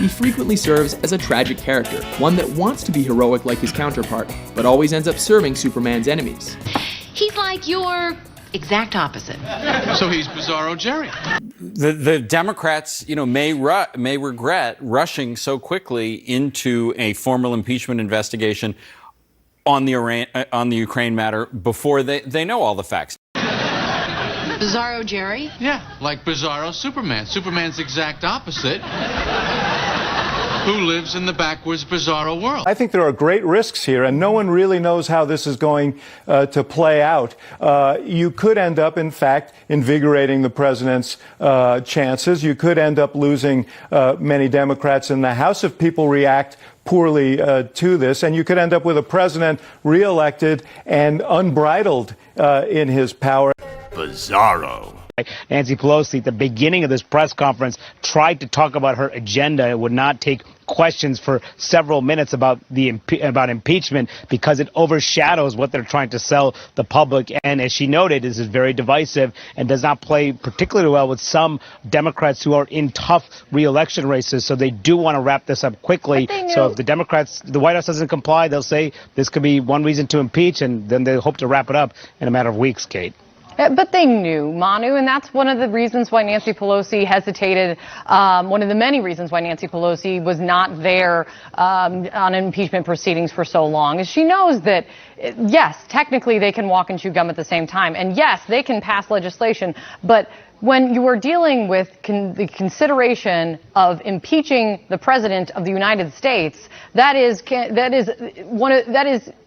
he frequently serves as a tragic character, one that wants to be heroic like his counterpart, but always ends up serving Superman's enemies. He's like your exact opposite. So he's Bizarro Jerry. The Democrats, may regret rushing so quickly into a formal impeachment investigation on the Ukraine matter before they know all the facts. Bizarro Jerry? Yeah, like Bizarro Superman. Superman's exact opposite. Who lives in the backwards Bizarro world. I think there are great risks here, and no one really knows how this is going to play out. You could end up, in fact, invigorating the president's chances. You could end up losing many Democrats in the House if people react poorly to this, and you could end up with a president reelected and unbridled in his power. Bizarro. Nancy Pelosi, at the beginning of this press conference, tried to talk about her agenda. It would not take questions for several minutes about impeachment because it overshadows what they're trying to sell the public. And as she noted, this is very divisive and does not play particularly well with some Democrats who are in tough re-election races. So they do want to wrap this up quickly. So if the White House doesn't comply, they'll say this could be one reason to impeach, and then they hope to wrap it up in a matter of weeks, Kate. But they knew, Manu, and that's one of the reasons why Nancy Pelosi hesitated, one of the many reasons why Nancy Pelosi was not there on impeachment proceedings for so long, is she knows that, yes, technically they can walk and chew gum at the same time, and yes, they can pass legislation, but when you are dealing with the consideration of impeaching the president of the United States, that is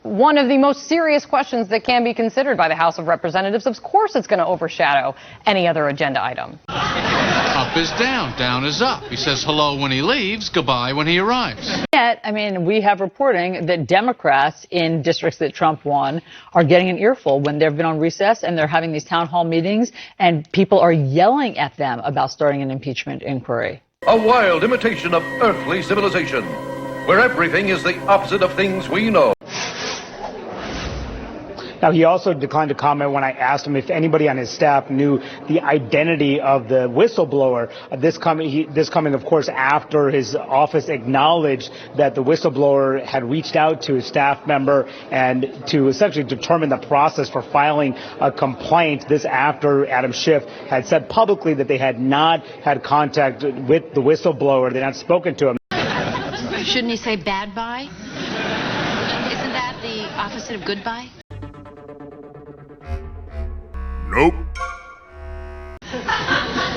one of the most serious questions that can be considered by the House of Representatives. Of course, it's going to overshadow any other agenda item. Up is down, down is up. He says hello when he leaves, goodbye when he arrives. Yet, we have reporting that Democrats in districts that Trump won are getting an earful when they've been on recess and they're having these town hall meetings and people are yelling at them about starting an impeachment inquiry. A wild imitation of earthly civilization, where everything is the opposite of things we know. Now, he also declined to comment when I asked him if anybody on his staff knew the identity of the whistleblower. This coming, of course, after his office acknowledged that the whistleblower had reached out to a staff member and to essentially determine the process for filing a complaint. This after Adam Schiff had said publicly that they had not had contact with the whistleblower. They had not spoken to him. Shouldn't he say bad bye? Isn't that the opposite of goodbye? Nope.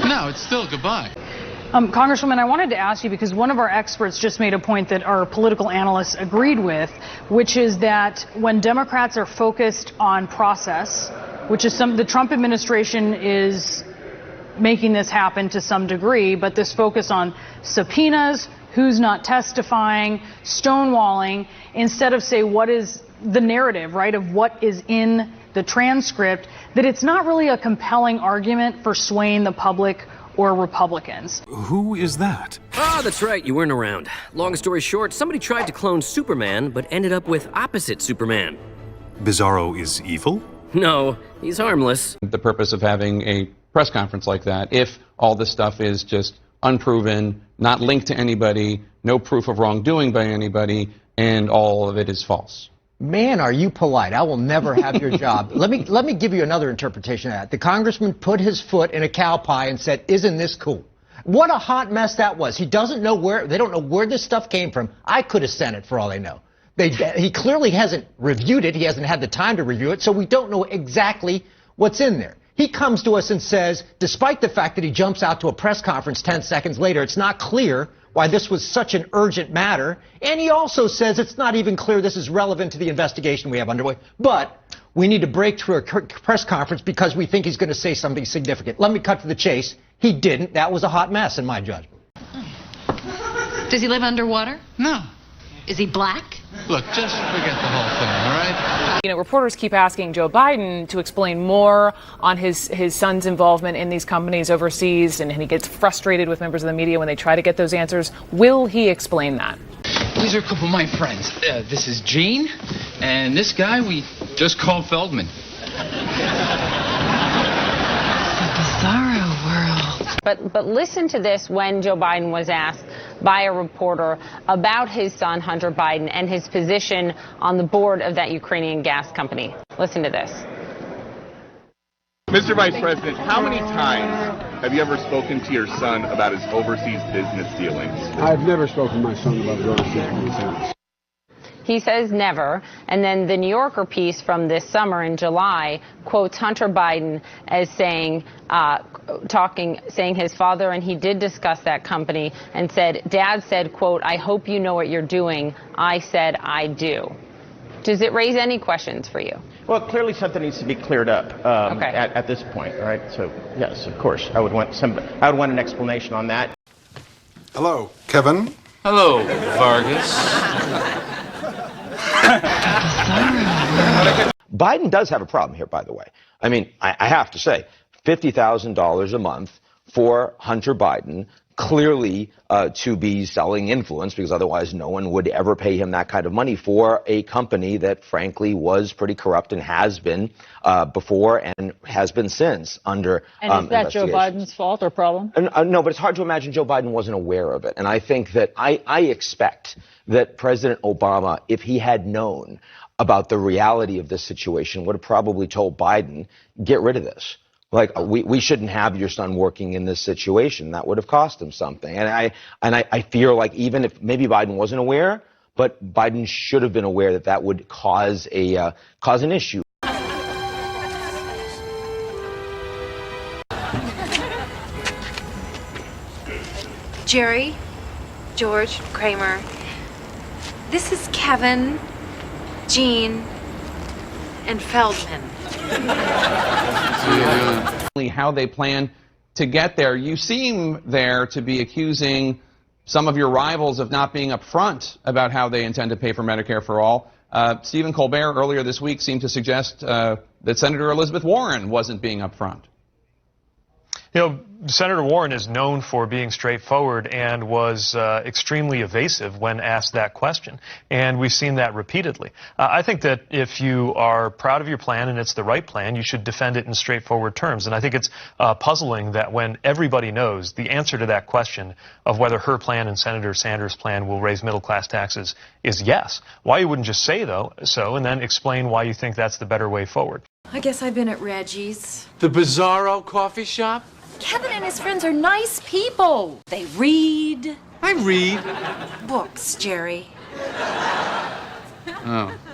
No, it's still goodbye. Congresswoman, I wanted to ask you, because one of our experts just made a point that our political analysts agreed with, which is that when Democrats are focused on process, which is the Trump administration is making this happen to some degree, but this focus on subpoenas, who's not testifying, stonewalling, instead of say what is the narrative, right, of what is in the transcript, that it's not really a compelling argument for swaying the public or Republicans. Who is that? Ah, that's right, you weren't around. Long story short, somebody tried to clone Superman, but ended up with opposite Superman. Bizarro is evil? No, he's harmless. The purpose of having a press conference like that, if all this stuff is just unproven, not linked to anybody, no proof of wrongdoing by anybody, and all of it is false. Man, are you polite. I will never have your job. Let me give you another interpretation of that. The congressman put his foot in a cow pie and said, isn't this cool? What a hot mess that was. They don't know where this stuff came from. I could have sent it for all they know. He clearly hasn't reviewed it. He hasn't had the time to review it, so we don't know exactly what's in there. He comes to us and says, despite the fact that he jumps out to a press conference 10 seconds later, it's not clear why this was such an urgent matter. And he also says it's not even clear this is relevant to the investigation we have underway. But we need to break through a press conference because we think he's going to say something significant. Let me cut to the chase. He didn't. That was a hot mess in my judgment. Does he live underwater? No. Is he black? Look, just forget the whole thing, all right? Reporters keep asking Joe Biden to explain more on his son's involvement in these companies overseas, and he gets frustrated with members of the media when they try to get those answers. Will he explain that? These are a couple of my friends. This is Gene, and this guy we just called Feldman. Bizarro world. But listen to this when Joe Biden was asked by a reporter about his son, Hunter Biden, and his position on the board of that Ukrainian gas company. Listen to this. Mr. Vice President, how many times have you ever spoken to your son about his overseas business dealings? I've never spoken to my son about his overseas business dealings. He says never. And then the New Yorker piece from this summer in July quotes Hunter Biden as saying, saying his father and he did discuss that company and said, Dad said, quote, I hope you know what you're doing. I said, I do. Does it raise any questions for you? Well, clearly something needs to be cleared up at this point, all right? So, yes, of course, I would want an explanation on that. Hello, Kevin. Hello, Vargas. Biden does have a problem here, by the way. I mean, I have to say, $50,000 a month for Hunter Biden, clearly to be selling influence, because otherwise no one would ever pay him that kind of money for a company that, frankly, was pretty corrupt and has been before and has been since under And is that Joe Biden's fault or problem? No, but it's hard to imagine Joe Biden wasn't aware of it. And I think that I expect that President Obama, if he had known about the reality of this situation, would have probably told Biden, get rid of this. Like, we shouldn't have your son working in this situation. That would have cost him something. And I feel like even if maybe Biden wasn't aware, but Biden should have been aware that that would cause an issue. Jerry, George, Kramer, this is Kevin, Gene, and Feldman. How they plan to get there. You seem there to be accusing some of your rivals of not being upfront about how they intend to pay for Medicare for all. Stephen Colbert earlier this week seemed to suggest that Senator Elizabeth Warren wasn't being upfront. You know, Senator Warren is known for being straightforward and was extremely evasive when asked that question. And we've seen that repeatedly. I think that if you are proud of your plan and it's the right plan, you should defend it in straightforward terms. And I think it's puzzling that when everybody knows the answer to that question of whether her plan and Senator Sanders' plan will raise middle-class taxes is yes, why you wouldn't just say so and then explain why you think that's the better way forward. I guess I've been at Reggie's. The Bizarro coffee shop? Kevin and his friends are nice people. They read. I read. Books, Jerry. Oh.